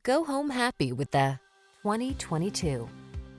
Go home happy with the 2022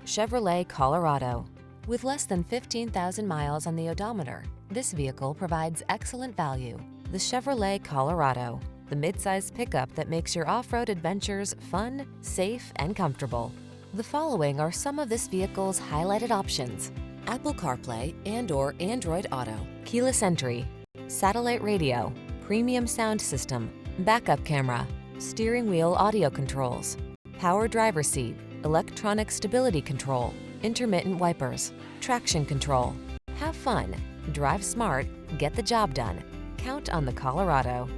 Chevrolet Colorado. With less than 15,000 miles on the odometer, this vehicle provides excellent value. The Chevrolet Colorado, the midsize pickup that makes your off-road adventures fun, safe, and comfortable. The following are some of this vehicle's highlighted options: Apple CarPlay and/or Android Auto, keyless entry, satellite radio, premium sound system, backup camera, steering wheel audio controls, power driver seat, electronic stability control, intermittent wipers, traction control. Have fun, drive smart, get the job done. Count on the Colorado.